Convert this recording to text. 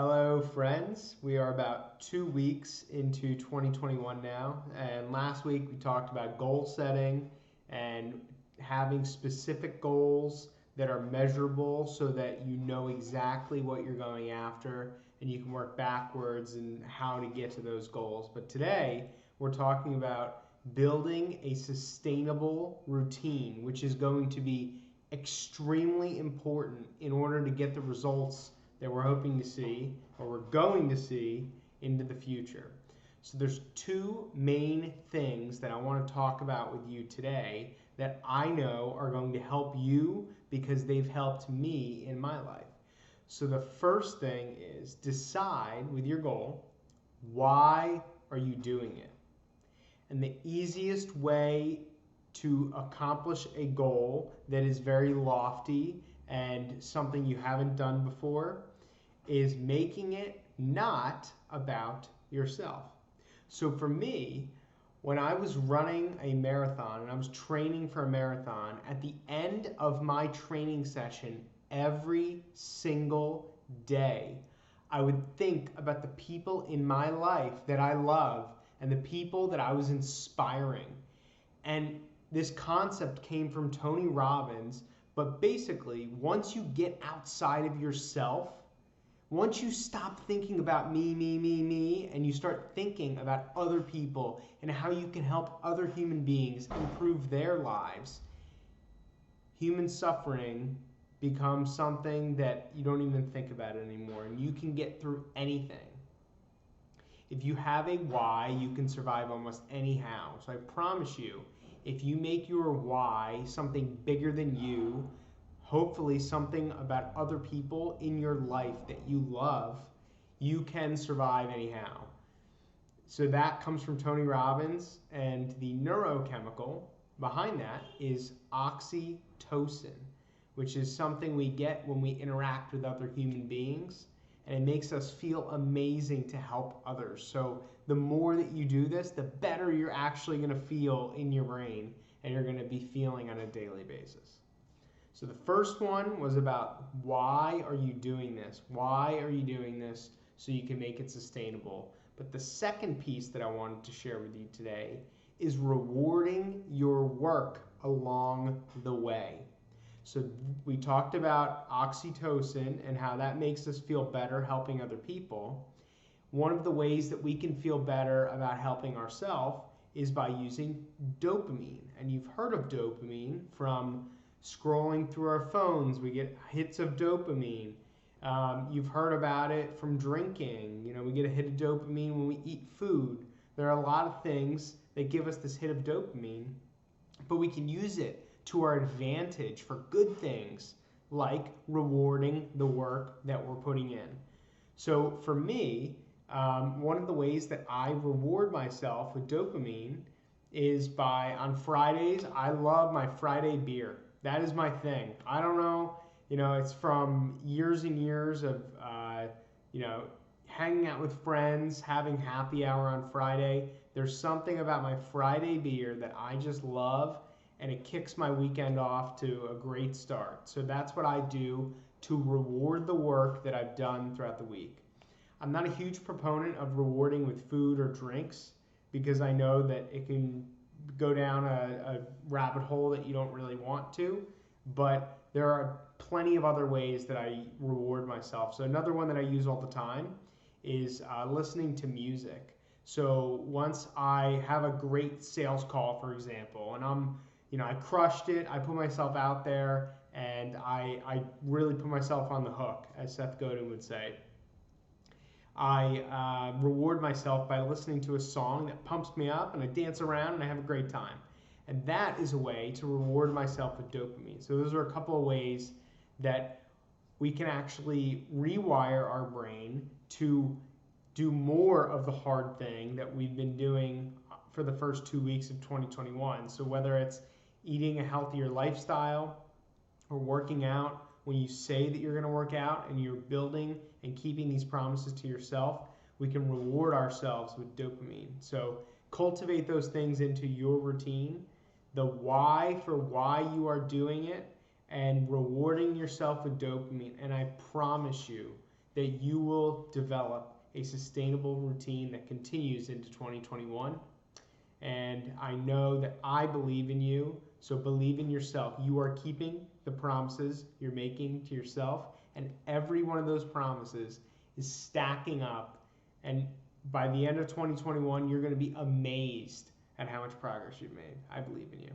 Hello, friends. We are about 2 weeks into 2021 now, and last week we talked about goal setting and having specific goals that are measurable so that you know exactly what you're going after and you can work backwards and how to get to those goals. But today we're talking about building a sustainable routine, which is going to be extremely important in order to get the results that we're hoping to see or we're going to see into the future. So there's two main things that I want to talk about with you today that I know are going to help you because they've helped me in my life. So the first thing is decide with your goal, why are you doing it? And the easiest way to accomplish a goal that is very lofty and something you haven't done before is making it not about yourself. So for me, when I was running a marathon and I was training for a marathon, at the end of my training session, every single day, I would think about the people in my life that I love and the people that I was inspiring. And this concept came from Tony Robbins, but basically, once you get outside of yourself, once you stop thinking about me, and you start thinking about other people and how you can help other human beings improve their lives, human suffering becomes something that you don't even think about anymore, and you can get through anything. If you have a why, you can survive almost anyhow. So I promise you, if you make your why something bigger than you, hopefully something about other people in your life that you love, you can survive anyhow. So that comes from Tony Robbins, and the neurochemical behind that is oxytocin, which is something we get when we interact with other human beings, and it makes us feel amazing to help others. So the more that you do this, the better you're actually going to feel in your brain and you're going to be feeling on a daily basis. So the first one was about why are you doing this? Why are you doing this so you can make it sustainable? But the second piece that I wanted to share with you today is rewarding your work along the way. So we talked about oxytocin and how that makes us feel better helping other people. One of the ways that we can feel better about helping ourselves is by using dopamine. And you've heard of dopamine from scrolling through our phones. We get hits of dopamine. You've heard about it from drinking. We get a hit of dopamine when we eat food. There are a lot of things that give us this hit of dopamine, but we can use it to our advantage for good things like rewarding the work that we're putting in. So for me, one of the ways that I reward myself with dopamine is on Fridays, I love my Friday beer. That is my thing. I don't know, it's from years and years of, hanging out with friends, having happy hour on Friday. There's something about my Friday beer that I just love, and it kicks my weekend off to a great start. So that's what I do to reward the work that I've done throughout the week. I'm not a huge proponent of rewarding with food or drinks because I know that it can go down a rabbit hole that you don't really want to, but there are plenty of other ways that I reward myself. So another one that I use all the time is listening to music. So once I have a great sales call, for example, and I crushed it, I put myself out there, and I really put myself on the hook, as Seth Godin would say. I reward myself by listening to a song that pumps me up, and I dance around and I have a great time. And that is a way to reward myself with dopamine. So those are a couple of ways that we can actually rewire our brain to do more of the hard thing that we've been doing for the first 2 weeks of 2021. So whether it's eating a healthier lifestyle or working out, when you say that you're going to work out and you're building and keeping these promises to yourself, we can reward ourselves with dopamine. So cultivate those things into your routine. The why for why you are doing it and rewarding yourself with dopamine. And I promise you that you will develop a sustainable routine that continues into 2021. And I know that I believe in you, so believe in yourself. You are keeping the promises you're making to yourself, and every one of those promises is stacking up. And by the end of 2021, you're going to be amazed at how much progress you've made. I believe in you.